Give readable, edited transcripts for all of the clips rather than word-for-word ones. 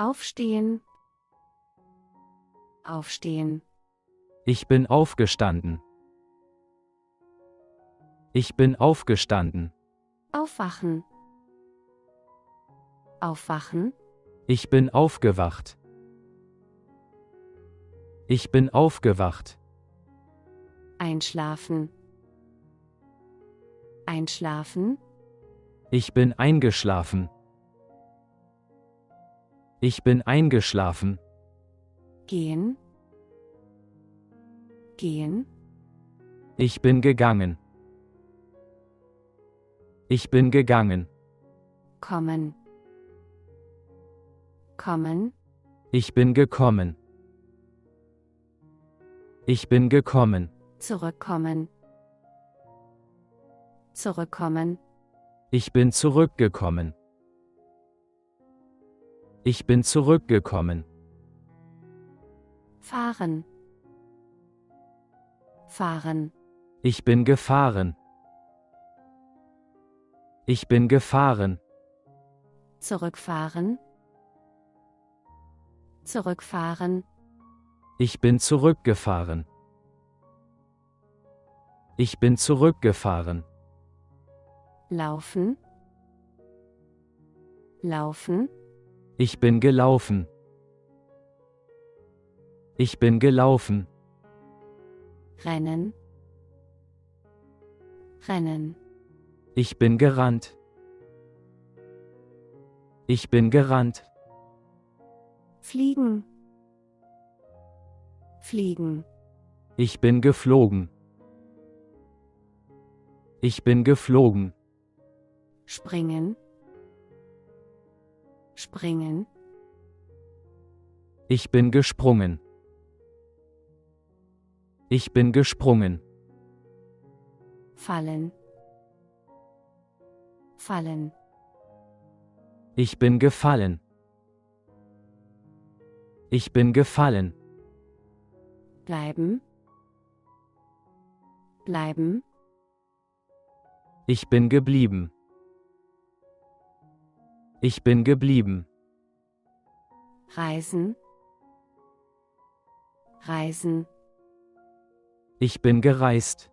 Aufstehen. Aufstehen. Ich bin aufgestanden. Ich bin aufgestanden. Aufwachen. Aufwachen. Ich bin aufgewacht. Ich bin aufgewacht. Einschlafen. Einschlafen. Ich bin eingeschlafen. Ich bin eingeschlafen. Gehen. Gehen. Ich bin gegangen. Ich bin gegangen. Kommen. Kommen. Ich bin gekommen. Ich bin gekommen. Zurückkommen. Zurückkommen. Ich bin zurückgekommen. Ich bin zurückgekommen. Fahren. Fahren. Ich bin gefahren. Ich bin gefahren. Zurückfahren. Zurückfahren. Ich bin zurückgefahren. Ich bin zurückgefahren. Laufen. Laufen. Ich bin gelaufen. Ich bin gelaufen. Rennen. Rennen. Ich bin gerannt. Ich bin gerannt. Fliegen. Fliegen. Ich bin geflogen. Ich bin geflogen. Springen. Springen. Ich bin gesprungen. Ich bin gesprungen. Fallen. Fallen. Ich bin gefallen. Ich bin gefallen. Bleiben. Bleiben. Ich bin geblieben. Ich bin geblieben. Reisen. Reisen. Ich bin gereist.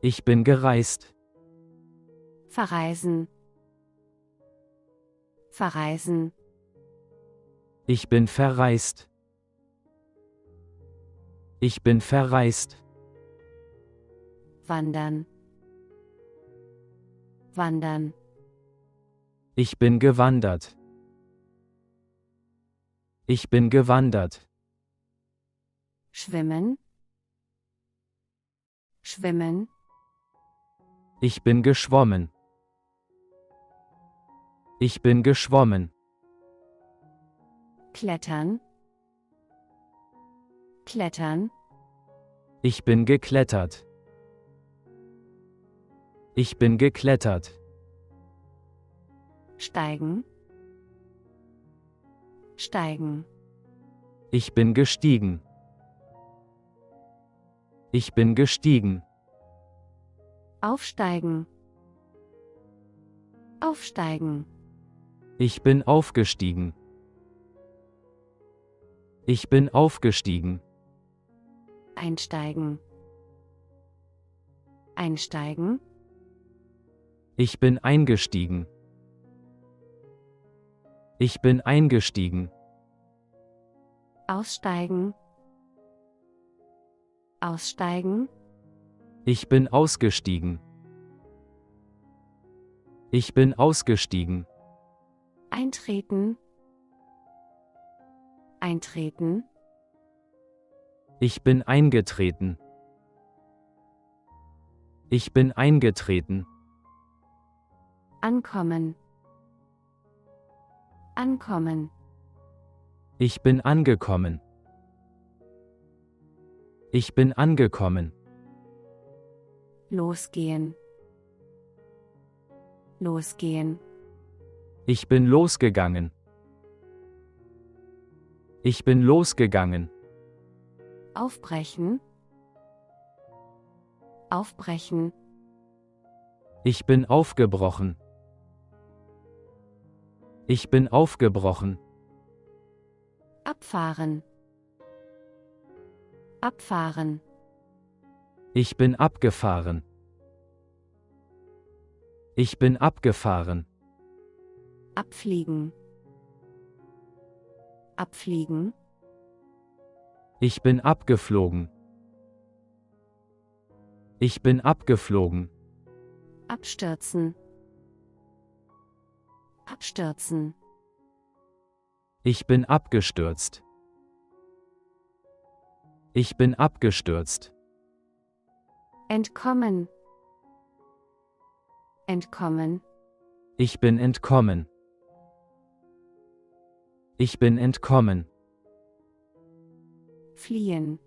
Ich bin gereist. Verreisen. Verreisen. Ich bin verreist. Ich bin verreist. Wandern. Wandern. Ich bin gewandert. Ich bin gewandert. Schwimmen. Schwimmen. Ich bin geschwommen. Ich bin geschwommen. Klettern. Klettern. Ich bin geklettert. Ich bin geklettert. Steigen. Steigen. Ich bin gestiegen. Ich bin gestiegen. Aufsteigen. Aufsteigen. Ich bin aufgestiegen. Ich bin aufgestiegen. Einsteigen. Einsteigen. Ich bin eingestiegen. Ich bin eingestiegen. Aussteigen. Aussteigen. Ich bin ausgestiegen. Ich bin ausgestiegen. Eintreten. Eintreten. Ich bin eingetreten. Ich bin eingetreten. Ankommen. Ankommen. Ich bin angekommen. Ich bin angekommen. Losgehen. Losgehen. Ich bin losgegangen. Ich bin losgegangen. Aufbrechen. Aufbrechen. Ich bin aufgebrochen. Ich bin aufgebrochen. Abfahren. Abfahren. Ich bin abgefahren. Ich bin abgefahren. Abfliegen. Abfliegen. Ich bin abgeflogen. Ich bin abgeflogen. Abstürzen. Abstürzen. Ich bin abgestürzt. Ich bin abgestürzt. Entkommen. Entkommen. Ich bin entkommen. Ich bin entkommen. Fliehen.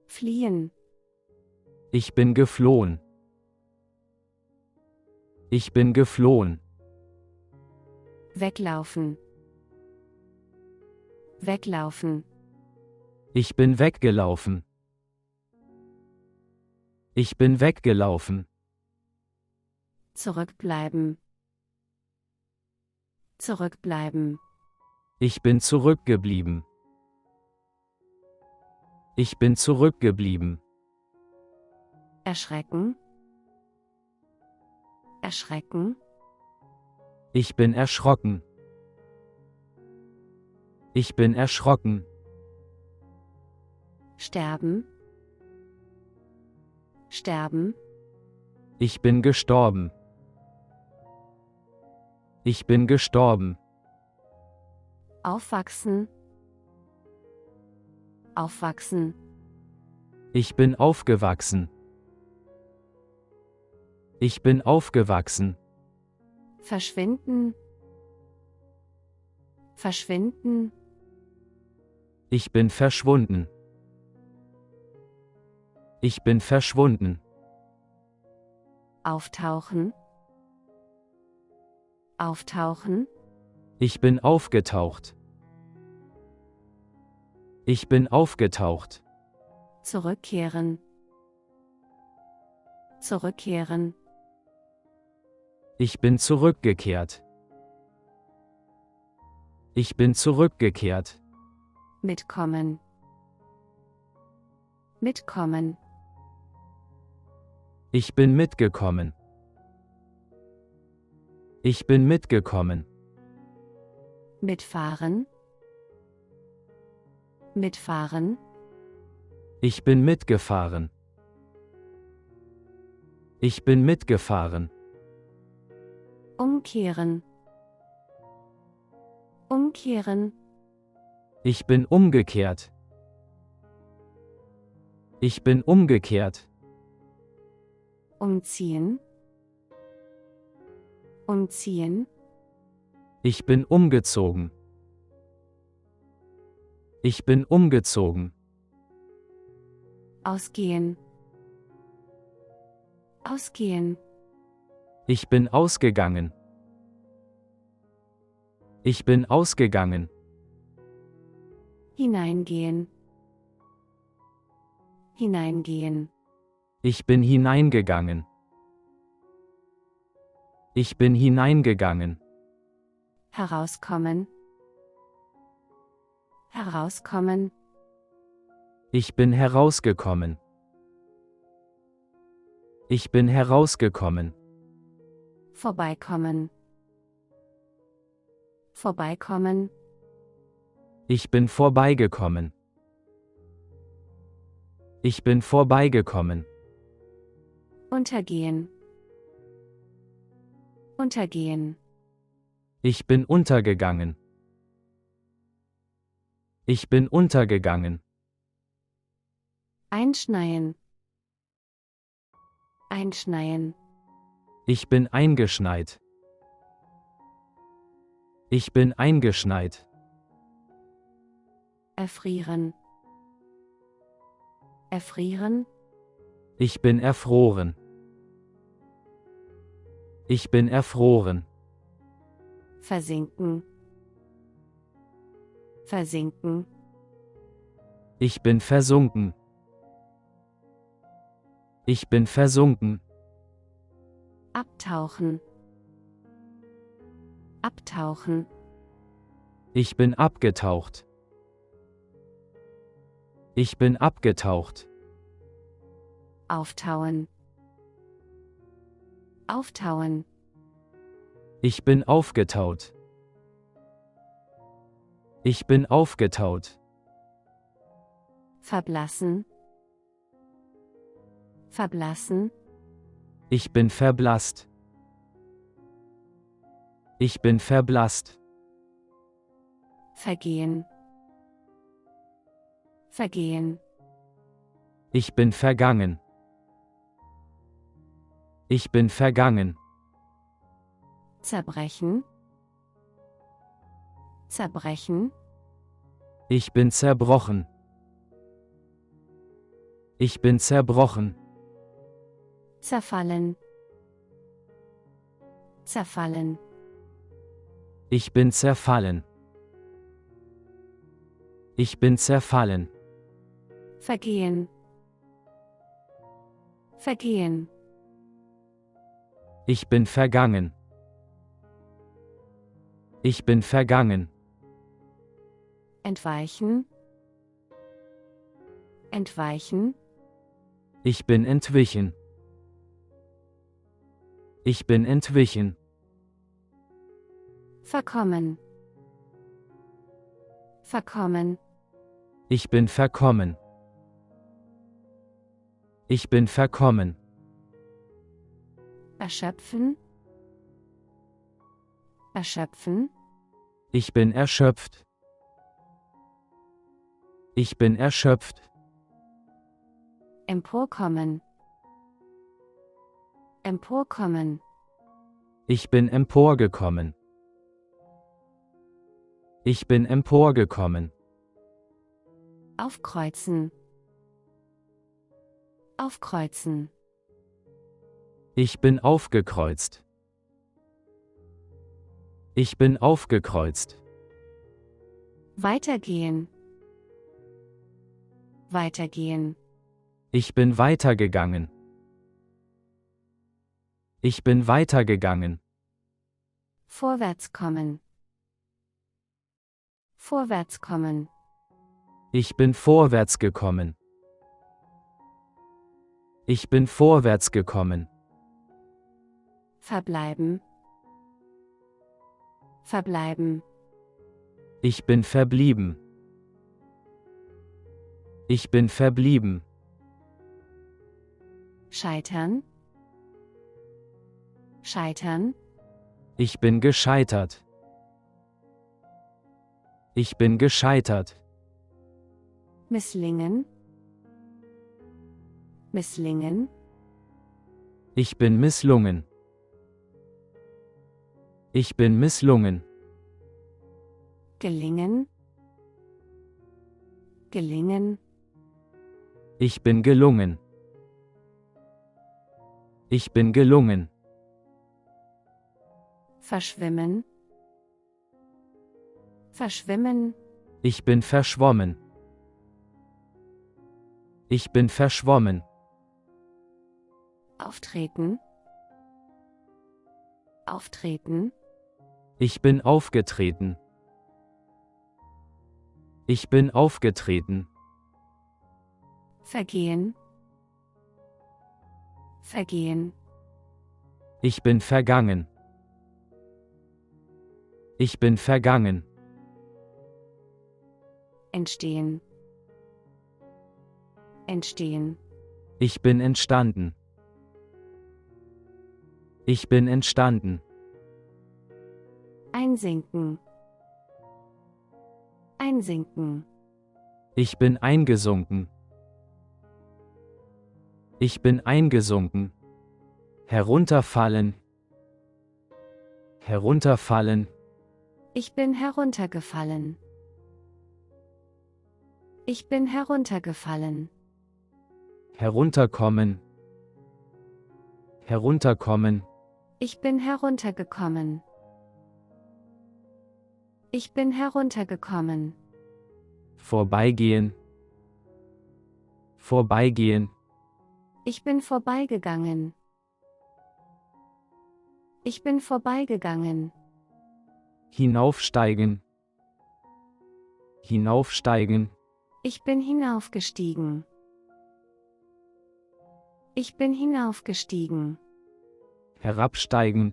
Fliehen. Ich bin geflohen. Ich bin geflohen. Weglaufen. Weglaufen. Ich bin weggelaufen. Ich bin weggelaufen. Zurückbleiben. Zurückbleiben. Ich bin zurückgeblieben. Ich bin zurückgeblieben. Erschrecken. Erschrecken. Ich bin erschrocken. Ich bin erschrocken. Sterben. Sterben. Ich bin gestorben. Ich bin gestorben. Aufwachsen. Aufwachsen. Ich bin aufgewachsen. Ich bin aufgewachsen. Verschwinden. Verschwinden. Ich bin verschwunden. Ich bin verschwunden. Auftauchen. Auftauchen. Ich bin aufgetaucht. Ich bin aufgetaucht. Zurückkehren. Zurückkehren. Ich bin zurückgekehrt. Ich bin zurückgekehrt. Mitkommen. Mitkommen. Ich bin mitgekommen. Ich bin mitgekommen. Mitfahren. Mitfahren. Ich bin mitgefahren. Ich bin mitgefahren. Umkehren. Umkehren. Ich bin umgekehrt. Ich bin umgekehrt. Umziehen. Umziehen. Ich bin umgezogen. Ich bin umgezogen. Ausgehen. Ausgehen. Ich bin ausgegangen. Ich bin ausgegangen. Hineingehen. Hineingehen. Ich bin hineingegangen. Ich bin hineingegangen. Herauskommen. Herauskommen. Ich bin herausgekommen. Ich bin herausgekommen. Vorbeikommen. Vorbeikommen. Ich bin vorbeigekommen. Ich bin vorbeigekommen. Untergehen. Untergehen. Ich bin untergegangen. Ich bin untergegangen. Einschneien. Einschneien. Ich bin eingeschneit. Ich bin eingeschneit. Erfrieren. Erfrieren. Ich bin erfroren. Ich bin erfroren. Versinken. Versinken. Ich bin versunken. Ich bin versunken. Abtauchen. Abtauchen. Ich bin abgetaucht. Ich bin abgetaucht. Auftauen. Auftauen. Ich bin aufgetaut. Ich bin aufgetaut. Verblassen. Verblassen. Ich bin verblasst. Ich bin verblasst. Vergehen. Vergehen. Ich bin vergangen. Ich bin vergangen. Zerbrechen. Zerbrechen. Ich bin zerbrochen. Ich bin zerbrochen. Zerfallen. Zerfallen. Ich bin zerfallen. Ich bin zerfallen. Vergehen. Vergehen. Ich bin vergangen. Ich bin vergangen. Entweichen. Entweichen. Ich bin entwichen. Ich bin entwichen. Verkommen. Verkommen. Ich bin verkommen. Ich bin verkommen. Erschöpfen. Erschöpfen. Ich bin erschöpft. Ich bin erschöpft. Emporkommen. Emporkommen. Ich bin emporgekommen. Ich bin emporgekommen. Aufkreuzen. Aufkreuzen. Ich bin aufgekreuzt. Ich bin aufgekreuzt. Weitergehen. Weitergehen. Ich bin weitergegangen. Ich bin weitergegangen. Vorwärtskommen. Vorwärtskommen. Ich bin vorwärts gekommen. Ich bin vorwärts gekommen. Verbleiben. Verbleiben. Ich bin verblieben. Ich bin verblieben. Scheitern. Scheitern. Ich bin gescheitert. Ich bin gescheitert. Misslingen. Misslingen. Ich bin misslungen. Ich bin misslungen. Gelingen. Gelingen. Ich bin gelungen. Ich bin gelungen. Verschwimmen. Verschwimmen. Ich bin verschwommen. Ich bin verschwommen. Auftreten. Auftreten. Ich bin aufgetreten. Ich bin aufgetreten. Vergehen. Vergehen. Ich bin vergangen. Ich bin vergangen. Entstehen. Entstehen. Ich bin entstanden. Ich bin entstanden. Einsinken. Einsinken. Ich bin eingesunken. Ich bin eingesunken. Herunterfallen. Herunterfallen. Ich bin heruntergefallen. Ich bin heruntergefallen. Herunterkommen. Herunterkommen. Ich bin heruntergekommen. Ich bin heruntergekommen. Vorbeigehen. Vorbeigehen. Ich bin vorbeigegangen. Ich bin vorbeigegangen. hinaufsteigen, hinaufsteigen, Ich bin hinaufgestiegen. Ich bin hinaufgestiegen. herabsteigen,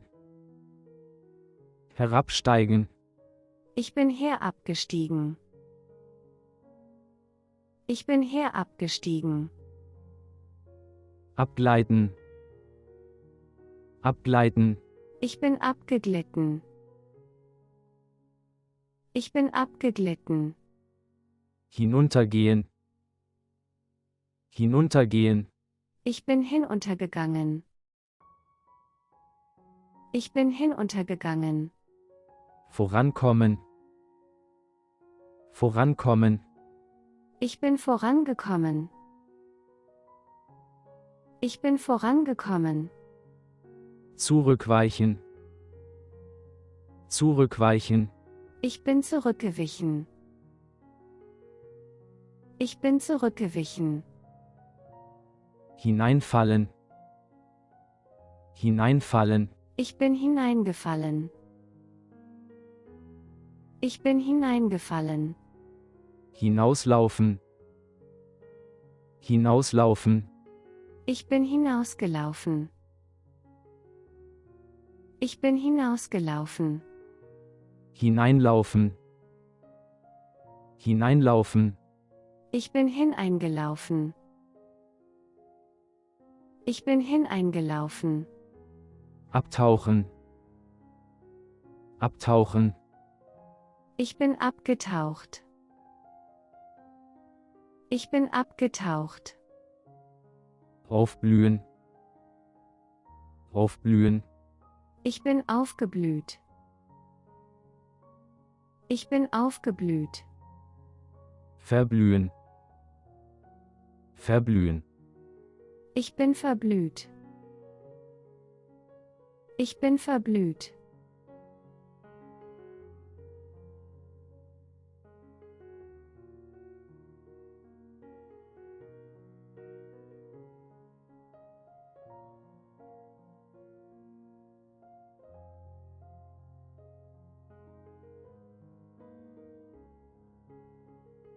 herabsteigen, Ich bin herabgestiegen. Ich bin herabgestiegen. abgleiten, abgleiten, Ich bin abgeglitten. Ich bin abgeglitten. hinuntergehen, hinuntergehen, Ich bin hinuntergegangen. Ich bin hinuntergegangen. vorankommen, vorankommen, Ich bin vorangekommen. Ich bin vorangekommen. zurückweichen, zurückweichen, Ich bin zurückgewichen. Ich bin zurückgewichen. hineinfallen, hineinfallen, Ich bin hineingefallen. Ich bin hineingefallen. hinauslaufen, hinauslaufen, Ich bin hinausgelaufen. Ich bin hinausgelaufen. hineinlaufen, hineinlaufen, Ich bin hineingelaufen. Ich bin hineingelaufen. abtauchen, abtauchen, Ich bin abgetaucht. Ich bin abgetaucht. aufblühen, aufblühen, Ich bin aufgeblüht. Ich bin aufgeblüht. verblühen, verblühen, Ich bin verblüht. Ich bin verblüht.